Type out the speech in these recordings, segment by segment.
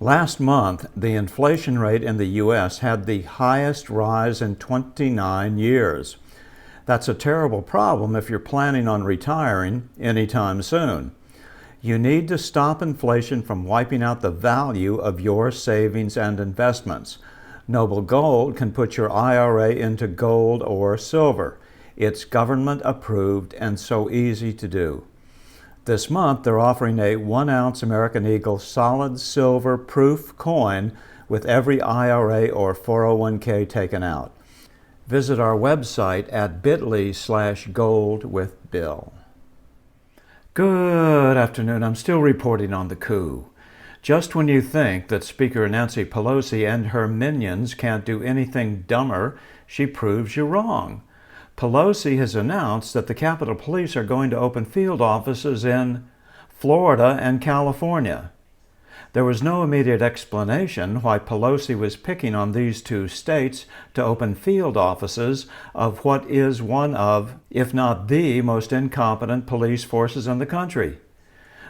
Last month, the inflation rate in the U.S. had the highest rise in 29 years. That's a terrible problem if you're planning on retiring anytime soon. You need to stop inflation from wiping out the value of your savings and investments. Noble Gold can put your IRA into gold or silver. It's government approved and so easy to do. This month, they're offering a 1-ounce American Eagle solid silver proof coin with every IRA or 401k taken out. Visit our website at bit.ly/goldwithbill. Good afternoon. I'm still reporting on the coup. Just when you think that Speaker Nancy Pelosi and her minions can't do anything dumber, she proves you wrong. Pelosi has announced that the Capitol Police are going to open field offices in Florida and California. There was no immediate explanation why Pelosi was picking on these two states to open field offices of what is one of, if not the most incompetent police forces in the country.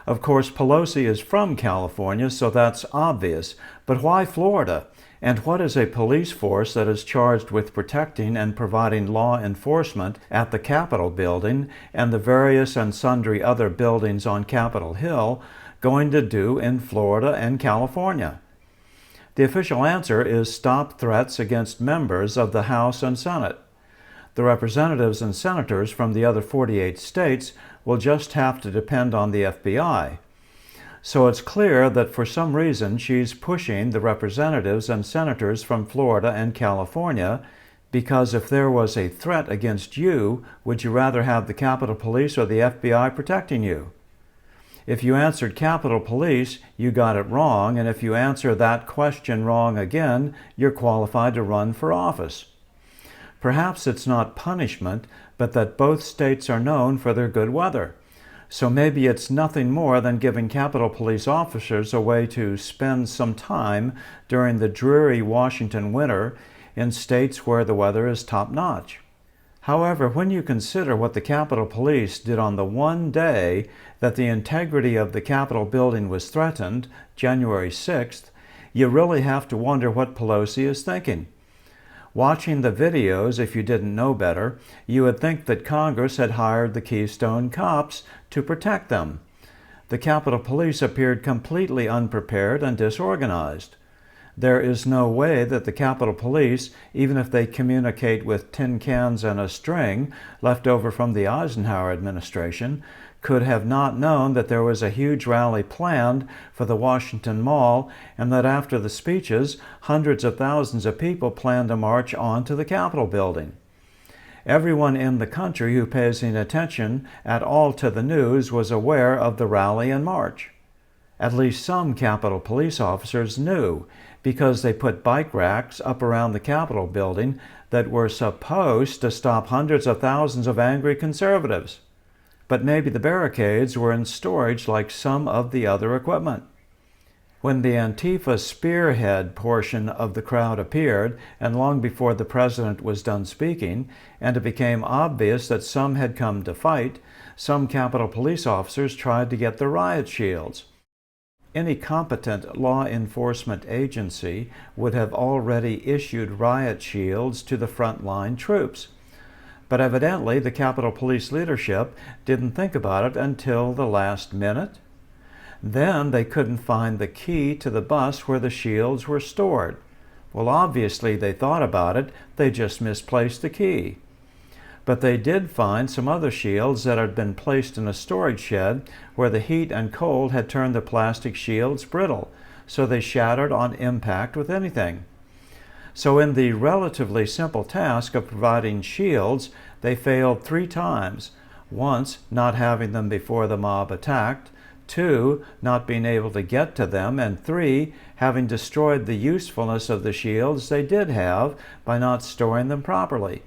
Of course, Pelosi is from California, so that's obvious. But why Florida? And what is a police force that is charged with protecting and providing law enforcement at the Capitol building and the various and sundry other buildings on Capitol Hill going to do in Florida and California? The official answer is stop threats against members of the House and Senate. The representatives and senators from the other 48 states will just have to depend on the FBI. So it's clear that for some reason she's pushing the representatives and senators from Florida and California, because if there was a threat against you, would you rather have the Capitol Police or the FBI protecting you? If you answered Capitol Police, you got it wrong, and if you answer that question wrong again, you're qualified to run for office. Perhaps it's not punishment, but that both states are known for their good weather. So maybe it's nothing more than giving Capitol Police officers a way to spend some time during the dreary Washington winter in states where the weather is top-notch. However, when you consider what the Capitol Police did on the one day that the integrity of the Capitol building was threatened, January 6th, you really have to wonder what Pelosi is thinking. Watching the videos, if you didn't know better, you would think that Congress had hired the Keystone Cops to protect them. The Capitol Police appeared completely unprepared and disorganized. There is no way that the Capitol Police, even if they communicate with tin cans and a string left over from the Eisenhower administration, could have not known that there was a huge rally planned for the Washington Mall and that after the speeches, hundreds of thousands of people planned to march on to the Capitol building. Everyone in the country who pays any attention at all to the news was aware of the rally and march. At least some Capitol Police officers knew, because they put bike racks up around the Capitol building that were supposed to stop hundreds of thousands of angry conservatives. But maybe the barricades were in storage like some of the other equipment. When the Antifa spearhead portion of the crowd appeared, and long before the president was done speaking, and it became obvious that some had come to fight, some Capitol Police officers tried to get the riot shields. Any competent law enforcement agency would have already issued riot shields to the frontline troops. But evidently, the Capitol Police leadership didn't think about it until the last minute. Then they couldn't find the key to the bus where the shields were stored. Well, obviously they thought about it, they just misplaced the key. But they did find some other shields that had been placed in a storage shed where the heat and cold had turned the plastic shields brittle, so they shattered on impact with anything. So in the relatively simple task of providing shields, they failed 3 times. Once, not having them before the mob attacked. 2, not being able to get to them. And 3, having destroyed the usefulness of the shields they did have by not storing them properly.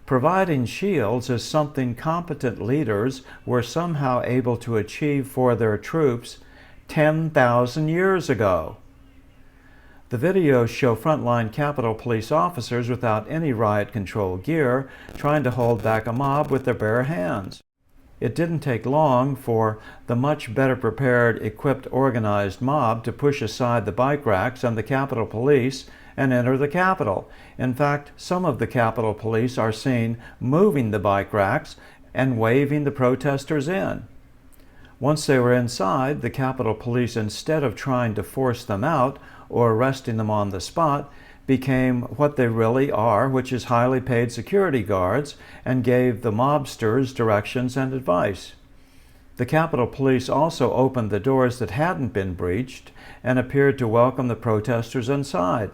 Providing shields is something competent leaders were somehow able to achieve for their troops 10,000 years ago. The videos show frontline Capitol Police officers without any riot control gear trying to hold back a mob with their bare hands. it didn't take long for the much better prepared, equipped, organized mob to push aside the bike racks and the Capitol Police and enter the Capitol. In fact, some of the Capitol Police are seen moving the bike racks and waving the protesters in. Once they were inside, the Capitol Police, instead of trying to force them out or arresting them on the spot, became what they really are, which is highly paid security guards, and gave the mobsters directions and advice. The Capitol Police also opened the doors that hadn't been breached and appeared to welcome the protesters inside.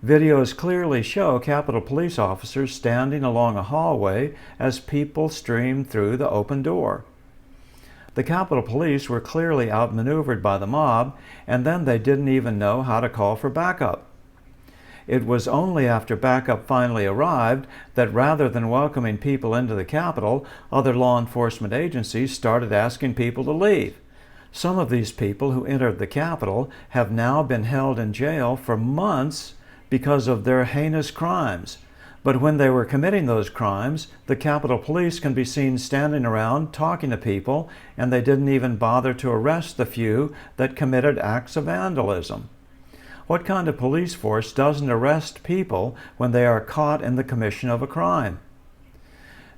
Videos clearly show Capitol Police officers standing along a hallway as people streamed through the open door. The Capitol Police were clearly outmaneuvered by the mob, and then they didn't even know how to call for backup. It was only after backup finally arrived that rather than welcoming people into the Capitol, other law enforcement agencies started asking people to leave. Some of these people who entered the Capitol have now been held in jail for months because of their heinous crimes. But when they were committing those crimes, the Capitol Police can be seen standing around talking to people, and they didn't even bother to arrest the few that committed acts of vandalism. What kind of police force doesn't arrest people when they are caught in the commission of a crime?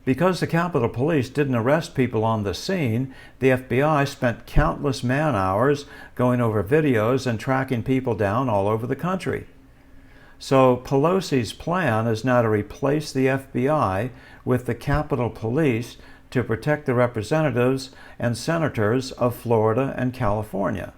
Because the Capitol Police didn't arrest people on the scene, the FBI spent countless man-hours going over videos and tracking people down all over the country. So Pelosi's plan is now to replace the FBI with the Capitol Police to protect the representatives and senators of Florida and California.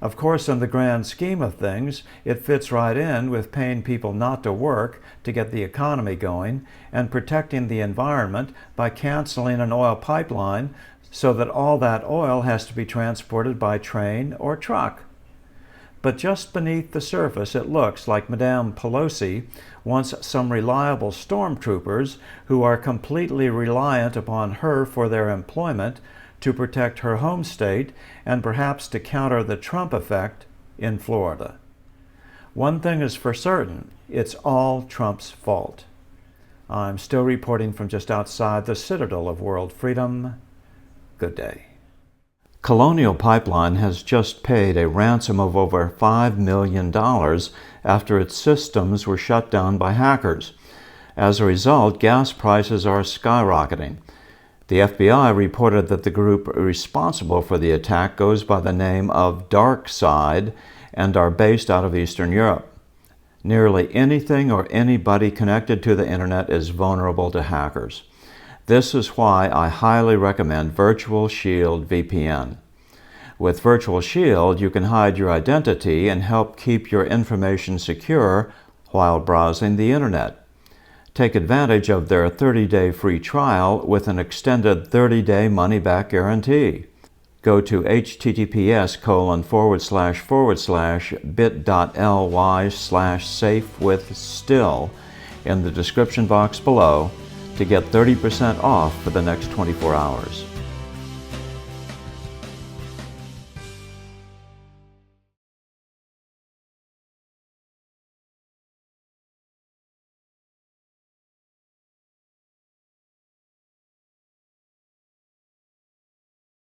Of course, in the grand scheme of things, it fits right in with paying people not to work to get the economy going and protecting the environment by canceling an oil pipeline so that all that oil has to be transported by train or truck. But just beneath the surface, it looks like Madame Pelosi wants some reliable stormtroopers who are completely reliant upon her for their employment to protect her home state and perhaps to counter the Trump effect in Florida. One thing is for certain, it's all Trump's fault. I'm still reporting from just outside the citadel of world freedom. Good day. Colonial Pipeline has just paid a ransom of over $5 million after its systems were shut down by hackers. As a result, gas prices are skyrocketing. The FBI reported that the group responsible for the attack goes by the name of Dark Side and are based out of Eastern Europe. Nearly anything or anybody connected to the internet is vulnerable to hackers. This is why I highly recommend Virtual Shield VPN. With Virtual Shield, you can hide your identity and help keep your information secure while browsing the internet. Take advantage of their 30-day free trial with an extended 30-day money-back guarantee. Go to https://bit.ly/safewithstill in the description box below to get 30% off for the next 24 hours.